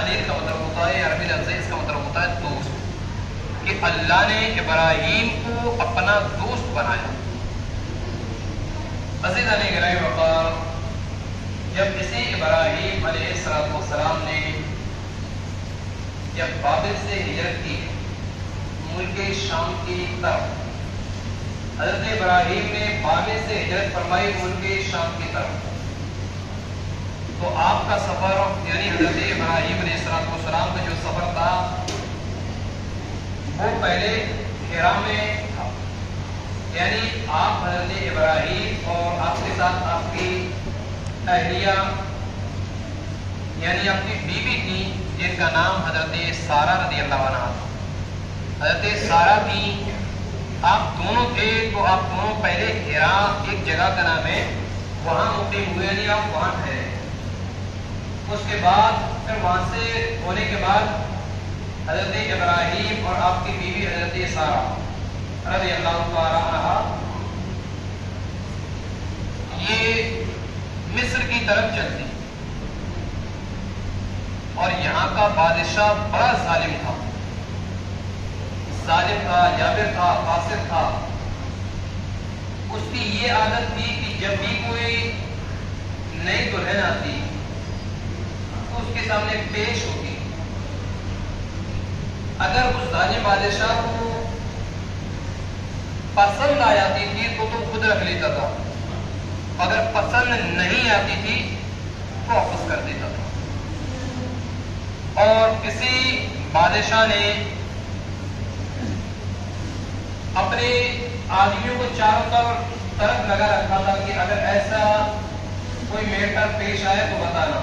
خلیل کا مطلب ہوتا ہے، عربی لفظ اس کا مطلب ہوتا ہے دوست، کہ اللہ نے ابراہیم کو اپنا دوست بنایا۔ عزیزان گرامی وقار، جب اسی ابراہیم علیہ السلام نے جب بابل سے ہجرت کی ملک شام کی طرف، حضرت ابراہیم نے بابل سے ہجرت فرمائی ملک شام کی طرف، تو آپ کا سفر یعنی حضرت ابراہیم علیہ السلام کا جو سفر تھا وہ پہلے حرا میں تھا، یعنی آپ حضرت ابراہیم اور آپ کے ساتھ آپ کی اہلیہ یعنی آپ کی بیوی تھی جن کا نام حضرت سارہ رضی اللہ عنہا تھا۔ حضرت سارہ تھی، آپ دونوں تھے، تو آپ دونوں پہلے حرا ایک جگہ کا نام ہے وہاں مقیم ہوئے، یعنی آپ وہاں ٹھہرے۔ اس کے بعد پھر وہاں سے ہونے کے بعد حضرت ابراہیم اور آپ کی بیوی حضرت سارہ رضی اللہ تعالی عنہا یہ مصر کی طرف چلتی، اور یہاں کا بادشاہ بڑا ظالم تھا، جابر تھا، فاسق تھا۔ اس کی یہ عادت تھی کہ جب بھی کوئی نئی دلہن آتی تو اس کے سامنے پیش ہوتی، اگر اس ظالم بادشاہ کو پسند آ جاتی تھی تو خود رکھ لیتا تھا، اگر پسند نہیں آتی تھی تو واپس کر دیتا تھا۔ اور کسی بادشاہ نے اپنے آدمیوں کو چاروں طرف لگا رکھا تھا کہ اگر ایسا کوئی میٹر پیش آئے تو بتانا۔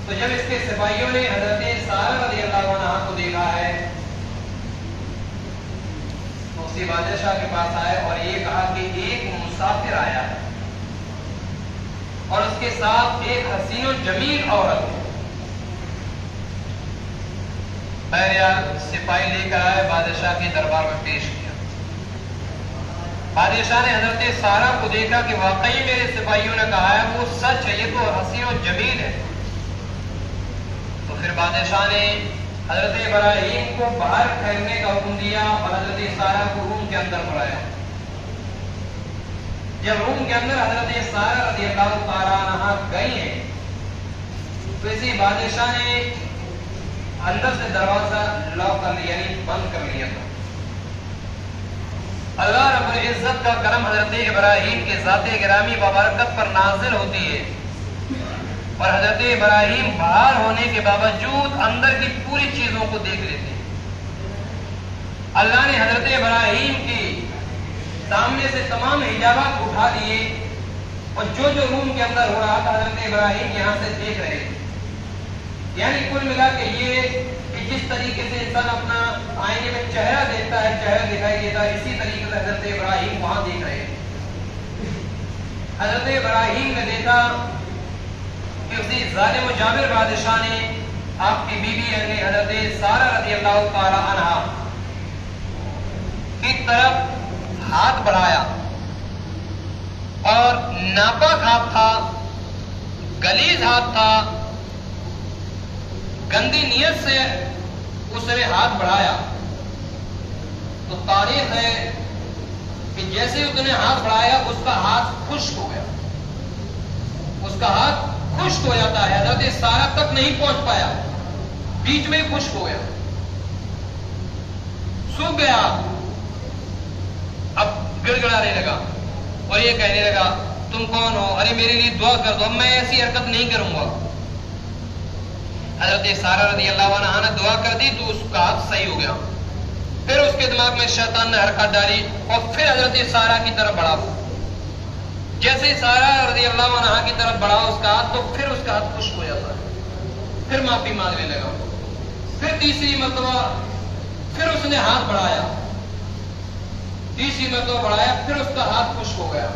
تو جب اس کے سپاہیوں نے حضرت سارہ رضی اللہ عنہا کو دیکھا ہے تو اسی بادشاہ کے پاس آئے اور یہ کہا کہ ایک مسافر آیا ہے اور اس کے ساتھ ایک حسین و جمیل عورت ہے۔ بہرحال سپاہی لے کر آئے، بادشاہ کے دربار میں پیش کیا۔ بادشاہ نے حضرت سارہ کو دیکھا کہ واقعی میرے سپاہیوں نے کہا ہے وہ سچ ہے، یہ تو حسین و جمیل ہے۔ تو پھر بادشاہ نے حضرت ابراہیم کو باہر ٹھہرنے کا حکم دیا اور حضرت سارہ کو روم کے اندر بلایا۔ جب روم کے اندر حضرت سارہ رضی اللہ تعالی عنہا گئی ہیں تو اسی بادشاہ نے اندر سے دروازہ لاک کر لیا، یعنی بند کر لیا تھا۔ اللہ رب العزت کا کرم حضرت ابراہیم کے ذات گرامی بابرکت پر نازل ہوتی ہے، اور حضرت ابراہیم باہر ہونے کے باوجود اندر کی پوری چیزوں کو دیکھ لیتے ہیں۔ اللہ نے حضرت ابراہیم کی سامنے سے تمام حجابات اٹھا دیے، اور جو روم کے اندر ہو رہا تھا حضرت ابراہیم یہاں سے دیکھ رہے تھے۔ یعنی کل ملا کے یہ کہ جس طریقے سے انسان اپنا آئینے میں چہرہ دیکھتا ہے، چہرہ دکھائی دیتا ہے، اسی طریقے سے حضرت ابراہیم وہاں دیکھ رہے تھے۔ حضرت ابراہیم نے دیکھا کہ اسی ظالم و جابر بادشاہ نے آپ کی بیوی یعنی حضرت سارہ رضی اللہ تعالی عنہا کی طرف ہاتھ بڑھایا، اور ناپاک ہاتھ تھا، غلیظ ہاتھ تھا، گندی نیت سے اس نے ہاتھ بڑھایا۔ تو تاریخ ہے کہ جیسے اس نے ہاتھ بڑھایا اس کا ہاتھ خشک ہو گیا، اس کا ہاتھ خشک ہو جاتا ہے، حضرت سارہ تک نہیں پہنچ پایا، بیچ میں خشک ہو گیا، سوکھ گیا، اب گڑ گڑانے لگا اور یہ کہنے لگا تم کون ہو؟ ارے میرے لیے دعا کر دو، اب میں ایسی حرکت نہیں کروں گا۔ حضرت سارہ رضی اللہ عنہا نے دعا کر دی تو اس کا ہاتھ صحیح ہو گیا۔ پھر اس کے دماغ میں شیطان نے حرکت ڈالی اور پھر حضرت سارہ کی طرف بڑھا۔ جیسے سارہ رضی اللہ عنہا کی طرف بڑھا اس کا ہاتھ تو پھر اس کا ہاتھ خشک ہو جاتا ہے، پھر معافی مانگنے لگا۔ پھر تیسری مرتبہ پھر اس نے ہاتھ بڑھایا، تیسری مرتبہ بڑھایا، پھر اس کا ہاتھ خشک ہو گیا۔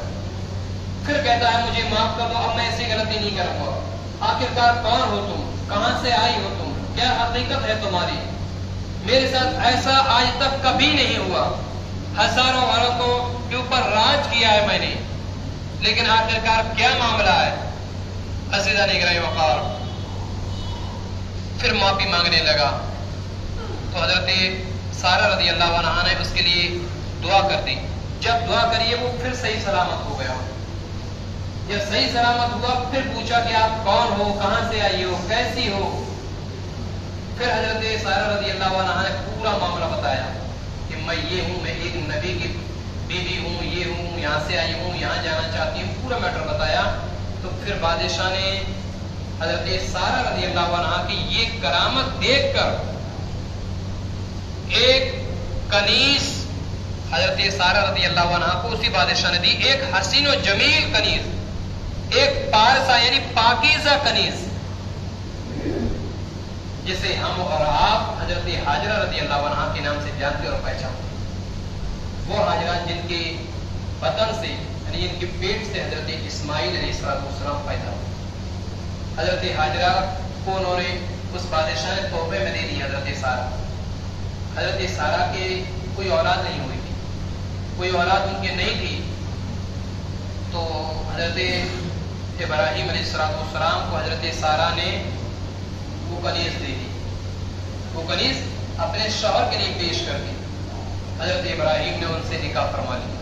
پھر کہتا ہے مجھے معاف کر دو، اب میں ایسی غلطی نہیں کروں گا۔ آخرکار کون ہو تم؟ کہاں سے آئی ہو تم؟ کیا حقیقت ہے تمہاری؟ میرے ساتھ ایسا آج تک کبھی نہیں ہوا، ہزاروں عورتوں کے اوپر راج کیا ہے میں نے، لیکن آخرکار کیا معاملہ ہے؟ عزیزان گرامی وقار، پھر معافی مانگنے لگا تو حضرت سارہ رضی اللہ عنہا نے اس کے لیے دعا کر دی. جب دعا کریے وہ پھر صحیح سلامت ہو گیا. جب صحیح سلامت ہوا پھر پوچھا کہ آپ کون ہو, کہاں سے آئی ہو, کیسی ہو. پھر حضرت سارہ رضی اللہ عنہا نے پورا معاملہ بتایا کہ میں یہ ہوں, میں ایک نبی کی بیوی ہوں, یہ ہوں, یہاں سے آئی ہوں, یہاں جانا چاہتی ہوں, پورا میٹر بتایا. تو پھر بادشاہ نے حضرت سارہ رضی اللہ عنہا کی یہ کرامت دیکھ کر ایک کنیز حضرت سارہ رضی اللہ عنہا کو اسی بادشاہ نے دی, ایک حسین و جمیل کنیز, ایک پارسا یعنی پاکیزہ کنیز, جسے ہم اور آپ حضرت حاجرہ رضی اللہ عنہا کے نام سے جانتے اور پہچانتے. وہ حاجرہ جن کے بطن سے یعنی ان کے پیٹ سے حضرت اسماعیل علیہ السلام پیدا ہوئے. حضرت حاجرہ کو انہوں نے اس بادشاہ نے تحفے میں دے دی حضرت سارہ. حضرت سارہ کے کوئی اولاد نہیں ہوئی تھی, کوئی اولاد ان کے نہیں تھی. تو حضرت ابراہیم علیہ السلام کو حضرت سارہ نے وہ کنیز دے دی. وہ کنیز اپنے شوہر کے لیے پیش کر دی. حضرت ابراہیم نے ان سے نکاح فرما لیا.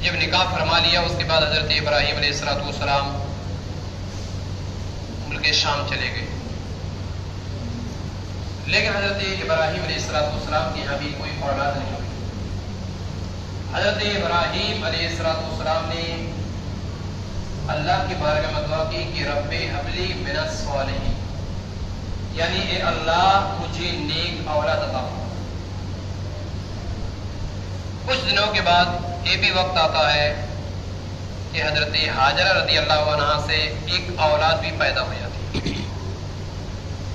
جب نکاح فرما لیا اس کے بعد حضرت ابراہیم علیہ السلام ملک شام چلے گئے. لیکن حضرت ابراہیم علیہ السلام کی یہاں بھی کوئی اولاد نہیں ہوئی. حضرت ابراہیم علیہ السلام نے اللہ کی بارگاہ میں دعا کی کہ رب حبلی من الصالحین, یعنی اے اللہ مجھے نیک اولاد عطا فرما. کچھ دنوں کے بعد یہ بھی وقت آتا ہے کہ حضرت حاجرہ رضی اللہ عنہا سے ایک اولاد بھی پیدا ہو جاتی ہے,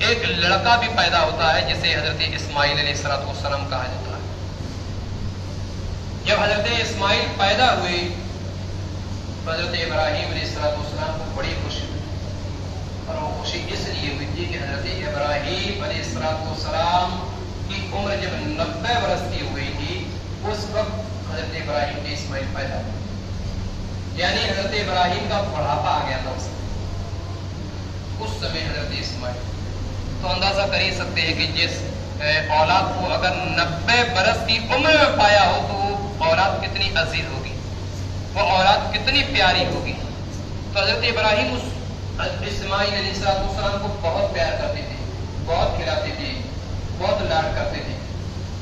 ایک لڑکا بھی پیدا ہوتا ہے جسے حضرت اسماعیل علیہ السلام کہا جاتا ہے. جب حضرت اسماعیل پیدا ہوئے تو حضرت ابراہیم علیہ السلام کو بڑی خوشی ہوئی, اور وہ خوشی اس لیے ہوئی تھی کہ حضرت ابراہیم علیہ السلام کی عمر جب 90 برس کی ہوئی تھی اس وقت حضرت ابراہیم کے اسماعیل پیدا ہوئے. یعنی حضرت ابراہیم کا بڑھاپا آ گیا تھا اس سمے حضرت اسماعیل. تو اندازہ کر ہی سکتے ہیں کہ جس اولاد کو اگر 90 برس کی عمر میں پایا ہو تو وہ اولاد کتنی عزیز ہوگی, وہ اولاد کتنی پیاری ہوگی. تو حضرت ابراہیم اس اسماعیل علیہ السلام کو بہت پیار کرتے تھے, بہت کھلاتے تھے, بہت لاڈ کرتے تھے.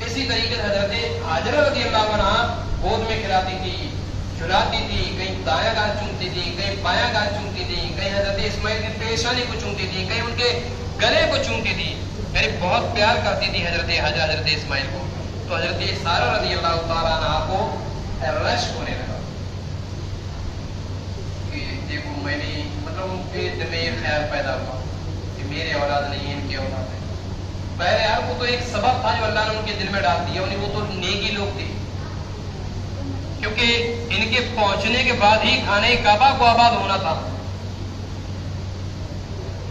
اسی طریقے سے حضرت حاجرہ رضی اللہ عنہا گود میں کھلاتی تھی, جھلاتی تھی, کہیں دایاں گال چومتی تھی, کہیں بایاں گال چومتی تھی, کہیں حضرت اسماعیل کی پیشانی کو چومتی تھی, کہیں ان کے گلے کو چومتی تھی, یعنی بہت پیار کرتی تھی حضرت حاجرہ حضرت اسماعیل کو. تو حضرت سارہ رضی اللہ تعالیٰ عنہا کو رشک ہونے لگا کہ دیکھو میں نے مطلب ان کے دل میں یہ خیال پیدا ہوا کہ میرے اولاد نہیں ان کی اولاد ہے. پہلے یار وہ تو ایک سبب تھا جو اللہ نے ان کے دل میں ڈال دیا, انہیں وہ تو نیکی لوگ تھے, کیونکہ ان کے پہنچنے کے بعد ہی خانہ کعبہ کو آباد ہونا تھا.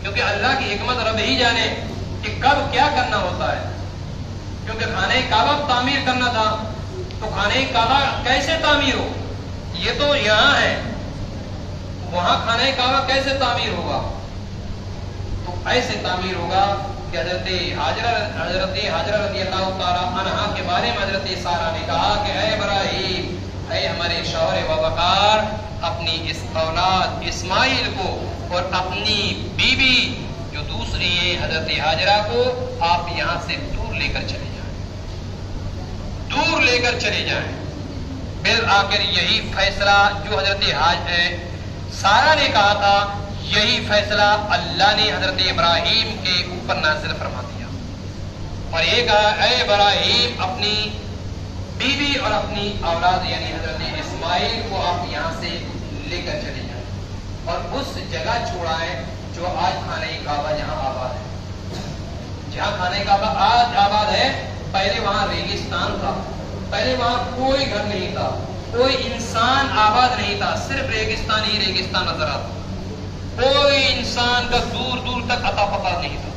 کیونکہ اللہ کی حکمت رب ہی جانے کہ کب کیا کرنا ہوتا ہے. کیونکہ خانہ کعبہ تعمیر کرنا تھا تو خانہ کعبہ کیسے تعمیر ہو, یہ تو یہاں ہے, وہاں خانہ کعبہ کیسے تعمیر ہوگا. تو ایسے تعمیر ہوگا کہ حضرت حاجرہ رضی اللہ تعالیٰ عنہا کے بارے میں حضرت سارہ نے کہا کہ اے ابراہیم, اے ہمارے شوہر وقار, اپنی اس اولاد اسماعیل کو اور اپنی بیوی جو دوسری ہے حضرت حاجرہ کو آپ یہاں سے دور لے کر چلے جائیں, دور لے کر چلے جائیں. بالآخر یہی فیصلہ جو حضرت سارہ نے کہا تھا, یہی فیصلہ اللہ نے حضرت ابراہیم کے اوپر نازل فرما دیا اور یہ کہا اے ابراہیم اپنی بیوی اور اپنی اولاد یعنی حضرت اسماعیل کو آپ یہاں سے لے کر چلے جائیں اور اس جگہ چھوڑائیں جو آج خانہ کعبہ جہاں آباد ہے. جہاں خانہ کعبہ آج آباد ہے پہلے وہاں ریگستان تھا, پہلے وہاں کوئی گھر نہیں تھا, کوئی انسان آباد نہیں تھا, صرف ریگستان ہی ریگستان نظر آتا, کوئی انسان کا دور دور تک اتا پتا نہیں تھا.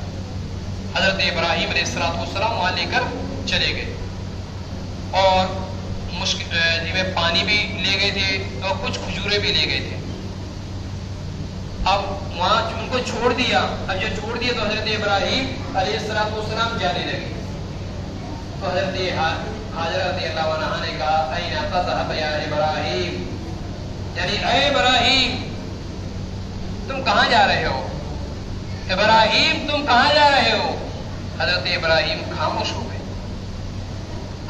حضرت ابراہیم علیہ السلام وہاں لے کر چلے گئے اور پانی بھی لے گئے تھے اور کچھ کھجورے بھی لے گئے تھے. اب وہاں ان کو چھوڑ دیا. اب جو چھوڑ دیا تو حضرت ابراہیم علیہ السلام جانے لگے. تو حضرت حاجرہ رضی اللہ عنہا نے کہا این تذهب یا ابراہیم، یعنی اے ابراہیم تم کہاں جا رہے ہو؟ ابراہیم تم کہاں جا رہے ہو؟ حضرت ابراہیم خاموش ہو گئے.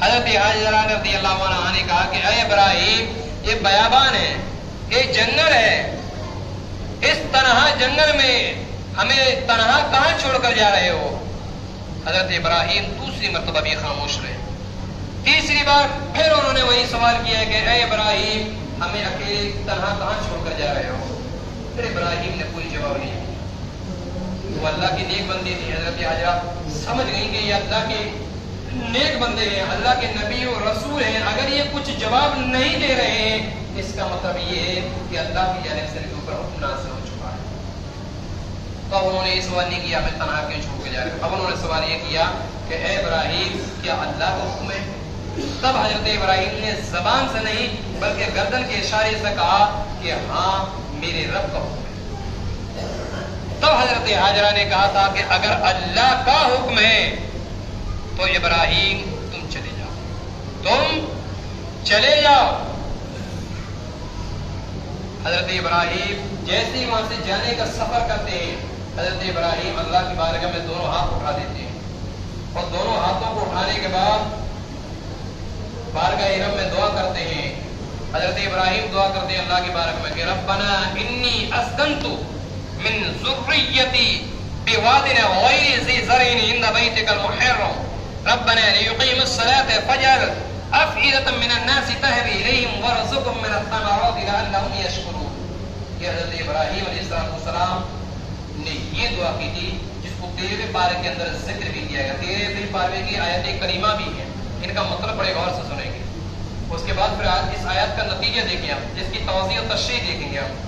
حضرت حاجرہ رضی اللہ عنہا نے کہا کہ اے ابراہیم یہ بیابان ہے، یہ جنگل ہے، اس تنہا جنگل میں ہمیں تنہا کہاں چھوڑ کر جا رہے ہو؟ حضرت ابراہیم دوسری مرتبہ بھی خاموش رہے. تیسری بار پھر انہوں نے وہی سوال کیا کہ اے ابراہیم ہمیں اکیلے تنہا کہاں چھوڑ کر جا رہے ہو؟ پھر ابراہیم نے کوئی جواب نہیں دیا. وہ اللہ کی نیک بندی تھی. حضرت حاجرہ سمجھ گئی کہ یہ اللہ کے نیک بندے ہیں، اللہ کے نبی و رسول ہیں، اگر یہ کچھ جواب نہیں دے رہے ہیں اس کا مطلب یہ ہے کہ اللہ کی جانب سے ان کے اوپر حکم نازل ہو چکا ہے. تو اب انہوں نے یہ سوال نہیں کیا ہمیں تنہا کیوں چھوڑ کے جا رہے ہیں. اب انہوں نے سوال یہ کیا کہ اے ابراہیم کیا اللہ کا حکم ہے؟ تب حضرت ابراہیم نے زبان سے نہیں بلکہ گردن کے اشارے سے کہا کہ ہاں میرے رب کا حکم ہے. تب حضرت حاجرہ نے کہا تھا کہ اگر اللہ کا حکم ہے تو ابراہیم تم چلے جاؤ، تم چلے جاؤ. حضرت ابراہیم جیسے ہی وہاں سے جانے کا سفر کرتے ہیں حضرت ابراہیم اللہ کی بارگاہ میں دونوں ہاتھ اٹھا دیتے ہیں اور دونوں ہاتھوں کو اٹھانے کے بعد بارگاہ رب میں دعا کرتے ہیں. حضرت ابراہیم دعا کرتے ہیں اللہ کی بارگاہ میں کہ ربنا انی اسکنت من ذریتی بواد غیر ذی زرع عند بیتک المحرم ربنا لیقیموا الصلاة فاجعل افئدة من الناس تهوی الیہم وارزقهم من الثمرات لعلهم یشکرون. یہ حضرت ابراہیم علیہ السلام نے یہ دعا کی تھی جس کو 13ویں پارے کے اندر ذکر بھی کیا گیا. 13ویں پارے کی آیت کریمہ بھی ہے، ان کا مطلب بڑے غور سے سنیں گے. اس کے بعد پھر اس آیت کا نتیجہ دیکھیں آپ، جس کی توضیح و تشریح دیکھیں گے آپ.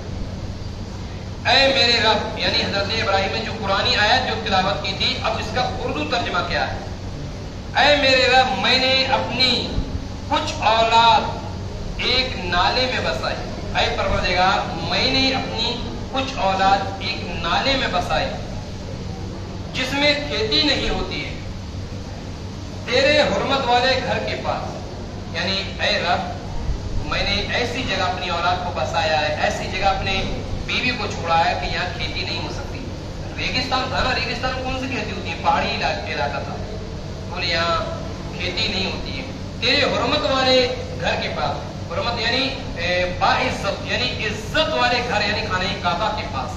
اے میرے رب، یعنی حضرت ابراہیم نے جو قرآنی آیت جو تلاوت کی تھی اب اس کا اردو ترجمہ کیا ہے. اے میرے رب میں نے اپنی کچھ اولاد ایک نالے میں بسائی. اے پروردگار میں نے اپنی کچھ اولاد ایک نالے میں بسائی جس میں کھیتی نہیں ہوتی ہے، تیرے حرمت والے گھر کے پاس. یعنی اے رب میں نے ایسی جگہ اپنی اولاد کو بسایا ہے، ایسی جگہ اپنے بیوی کو چھوڑا ہے کہ یہاں کھیتی نہیں ہو سکتی. ریگستان تھا نا، ریگستان میں کون سی کھیتی ہوتی ہے؟ پہاڑی علاقہ تھا، اور یہاں کھیتی نہیں ہوتی ہے. تیرے حرمت والے گھر کے پاس، حرمت یعنی باعزت یعنی عزت والے گھر یعنی خانہ کعبہ کے پاس.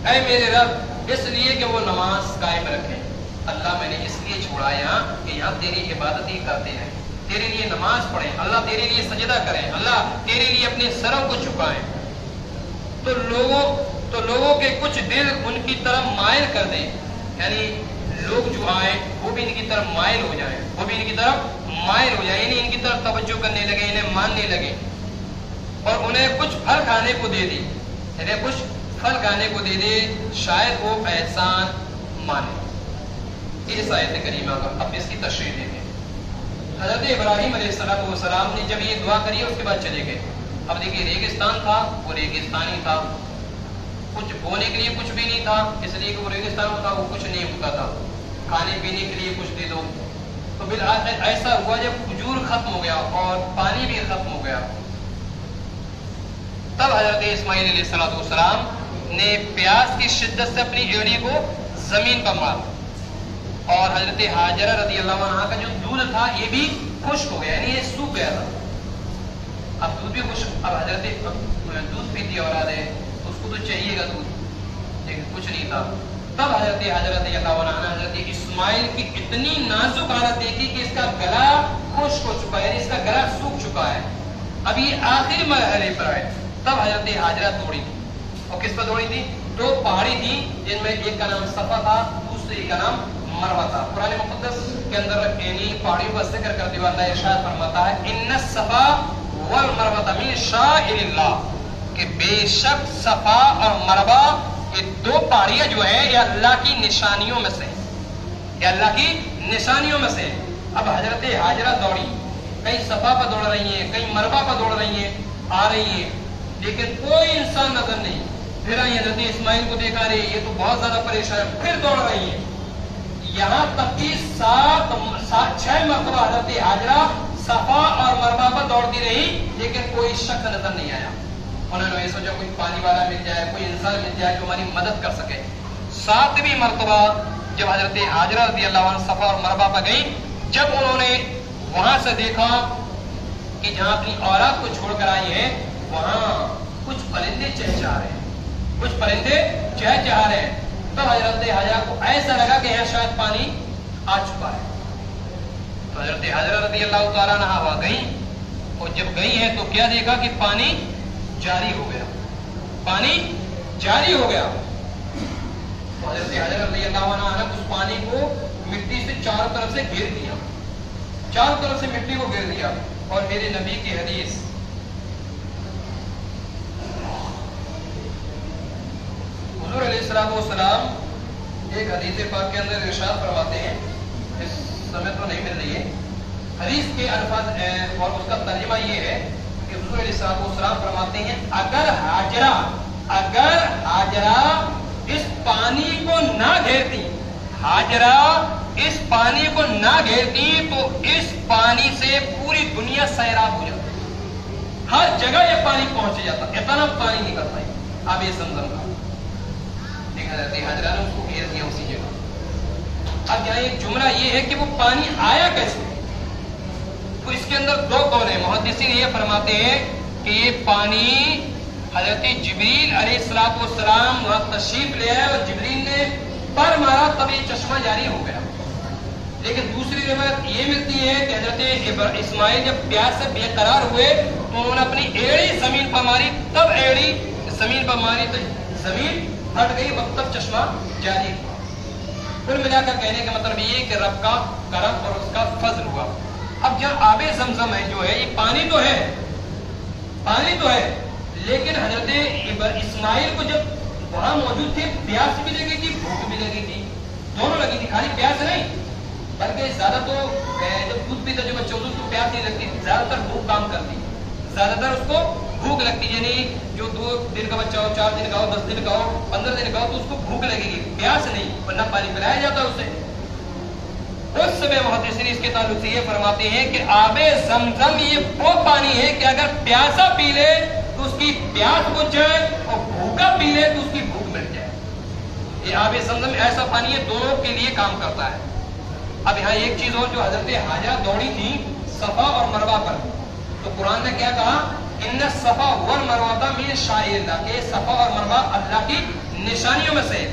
اے میرے رب اس لیے کہ وہ نماز قائم رکھیں. اللہ میں نے اس لیے چھوڑا یہاں کہ یہاں تیری عبادت ہی کرتے ہیں، تیرے لیے نماز پڑھیں، اللہ تیرے لیے سجدہ کریں، اللہ تیرے لیے اپنے سروں کو جھکائیں. تو لوگوں کے کچھ دل ان کی طرف مائل کر دیں، یعنی لوگ جو آئیں وہ بھی ان کی طرف مائل ہو جائیں، وہ بھی ان کی طرف مائل ہو جائیں، یعنی ان کی طرف توجہ کرنے لگے، انہیں ماننے لگے اور انہیں کچھ پھل کھانے کو دے دے، انہیں کچھ پھل کھانے کو دے دے، شاید وہ احسان مانے. اس آیت کریمہ کا اب اس کی تشریح دیکھیں. حضرت ابراہیم علیہ السلام نے جب یہ دعا کری اس کے بعد چلے گئے. اب دیکھیے ریگستان تھا، وہ ریگستانی تھا، کچھ بونے کے لیے کچھ بھی نہیں تھا، اس لیے کہ وہ ریگستان ہوتا وہ کچھ نہیں ہوتا تھا. کھانے پینے کے لیے کچھ دے دو. تو بالآخر ایسا ہوا جب کھجور ختم ہو گیا اور پانی بھی ختم ہو گیا، تب حضرت اسماعیل علیہ السلام نے پیاس کی شدت سے اپنی ایڑی کو زمین پر مارا اور حضرت حاجرہ رضی اللہ عنہا کا جو دودھ تھا یہ بھی خشک ہو گیا، یعنی یہ سوکھ گیا تھا. اب دودھ بھی خشک، اب حضرت دودھ پیتی اولاد ہے تو اس کو تو چاہیے گا دودھ، لیکن کچھ نہیں تھا. تب حضرت حاجرہ رضی اللہ عنہا نے حضرت اسماعیل کی اتنی نازک حالت دیکھی کہ اس کا گلا خشک ہو چکا ہے، یعنی اس کا گلا سوکھ چکا ہے، اب یہ آخری مرحلے پر آئے. تب حضرت حاجرہ دوڑی تھی، اور کس پر دوڑی تھی؟ دو پہاڑی تھی جن میں ایک کا نام صفا تھا، دوسری کا نام مروہ تھا. قرآن مقدس کے اندر یعنی پہاڑیوں کا ذکر کرتے ہوئے اللہ ارشاد فرماتا ہے ان الصفا والمروہ من شعائر اللہ، کہ بے شک صفا اور مروہ یہ دو پہاڑیاں جو ہیں یہ اللہ کی نشانیوں میں سے ہیں، یہ اللہ کی نشانیوں میں سے. اب حضرت حاجرہ دوڑی، کہیں صفا پر دوڑ رہی ہیں، کہیں مروہ پر دوڑ رہی ہیں، آ رہی ہیں، لیکن کوئی انسان نظر نہیں. پھر آئی حضرت اسماعیل کو دیکھا رہی یہ تو بہت زیادہ پریشان، پھر دوڑ رہی ہے، یہاں تک کہ 6 مرتبہ حضرت حاجرہ صفا اور مروہ پر دوڑتی رہی لیکن کوئی شخص نظر نہیں آیا. انہوں نے سوچا کوئی پانی والا مل جائے، کوئی انسان مل جائے جو ہماری مدد کر سکے. 7ویں مرتبہ جب حضرت حاجرہ رضی اللہ عنہ صفا اور مروہ پر گئی، جب انہوں نے وہاں سے دیکھا کہ جہاں اپنی اولاد کو چھوڑ کر آئی ہیں وہاں کچھ پرندے چہچہا رہے ہیں، کچھ پرندے چہچہا رہے ہیں. تب حضرت حاجرہ کو ایسا لگا کہ یہاں شاید پانی آ چکا ہے. تو حضرت حاجرہ رضی اللہ تعالیٰ عنہ وہاں گئی، اور جب گئی ہیں تو کیا دیکھا کہ پانی جاری ہو گیا، پانی جاری ہو گیا. تو حضرت حاجرہ رضی اللہ عنہ نے اس پانی کو مٹی سے چاروں طرف سے گھیر دیا، چاروں طرف سے مٹی کو گھیر دیا. اور میرے نبی کی حدیث حضور علیہ السلام ایک حدیث پاک کے اندر ارشاد فرماتے ہیں، اس سمے تو نہیں مل رہی ہے حدیث کے الفاظ اور اس کا ترجمہ یہ ہے کہ حضور علیہ السلام فرماتے ہیں اگر حاجرہ اس پانی کو نہ گھیرتی، حاجرہ اس پانی کو نہ گھیرتی تو اس پانی سے پوری دنیا سیراب ہو جاتی، ہر جگہ یہ پانی پہنچ جاتا، اتنا پانی نکلتا ہے. اب یہ زمزم کا حضرت حاجرہ نے اس کو گھیر دیا اسی جگہ. اب یہاں ایک جملہ یہ ہے کہ وہ پانی آیا کیسے؟ تو اس کے اندر 2 قول ہیں. محدثین یہ فرماتے ہیں کہ یہ پانی حضرت جبریل علیہ السلام وہاں تشریف لے آئے اور جبریل نے پر مارا تب یہ چشمہ جاری ہو گیا. لیکن دوسری روایت یہ ملتی ہے کہ حضرت اسماعیل جب پیاس سے بے قرار ہوئے تو انہوں نے اپنی ایڑی زمین پر ماری، تب ایڑی زمین پر ماری تو زمین ہٹ گئی، وقت تک چشمہ جاری ہوا. پھر ملا کر کہنے کا مطلب یہ کہ رب کا کرم اور اس کا فضل ہوا. اب جہاں آب زمزم ہے جو ہے یہ پانی تو ہے، پانی تو ہے، لیکن حضرت اسماعیل کو جب وہاں موجود تھے پیاس بھی لگی تھی، بھوک بھی لگی تھی، دونوں لگی تھی. خالی پیاس نہیں بلکہ زیادہ تو جب دودھ پیتا جو بچہ تو پیاس نہیں لگتی، زیادہ تر بھوک کام کرتی، زیادہ تر اس کو بھوک لگتی. یعنی جو 2 دن کا بچہ ہو، 4 دن کا ہو، 10 دن کا ہو، 15 دن کا ہو تو اس کو بھوک لگے گی، پیاس نہیں، ورنہ پانی پلایا جاتا اسے. اس سمے محدثین اس کے تعلق سے یہ فرماتے ہیں کہ آب زمزم یہ وہ پانی ہے کہ اگر پیاسا پی لے تو اس کی پیاس بجھ جائے اور بھوکا پی لے تو اس کی بھوک مٹ جائے. یہ آب زمزم ایسا پانی ہے دونوں کے لیے کام کرتا ہے. اب یہاں ایک چیز اور جو حضرت حاجرہ دوڑی تھی صفا اور مروہ پر، تو قرآن نے کیا کہا؟ ان الصفا والمروہ من شعائر اللہ، کہ صفا اور مروہ اللہ کی نشانیوں میں سے.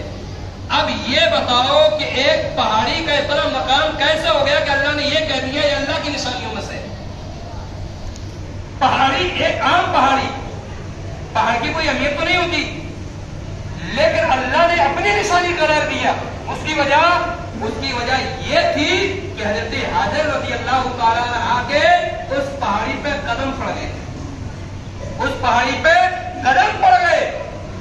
اب یہ بتاؤ کہ ایک پہاڑی کا اتنا مقام کیسے ہو گیا کہ اللہ نے یہ کہہ دیا یہ اللہ کی نشانیوں میں سے. پہاڑی ایک عام پہاڑ کی کوئی اہمیت تو نہیں ہوتی، لیکن اللہ نے اپنی نشانی قرار دیا. اس کی وجہ یہ تھی کہ حضرت حاجر رضی اللہ تعالیٰ عنہ کے اس پہاڑی پہ قدم پڑ گئے، اس پہاڑی پہ قدم پڑ گئے.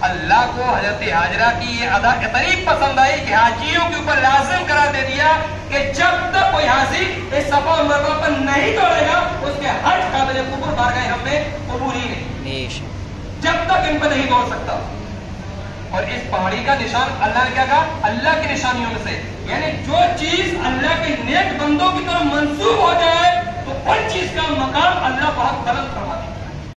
اللہ کو حضرت حاجرہ کی یہ ادا اتنی پسند آئی کہ حاجیوں کے اوپر لازم قرار دے دیا کہ جب تک کوئی حاجی اس صفا اور مروہ پر نہیں دوڑے گا اس کے حج قابل قبول بارگاہ ہم نے قبول ہی نہیں، جب تک ان پر نہیں دوڑ سکتا. اور اس پہاڑی کا نشان اللہ نے کیا کہا؟ اللہ کی نشانیوں میں سے. یعنی جو چیز اللہ کے نیک بندوں کی طرف منسوب ہو جائے تو ان چیز کا مقام اللہ بہت بلند فرما دیا.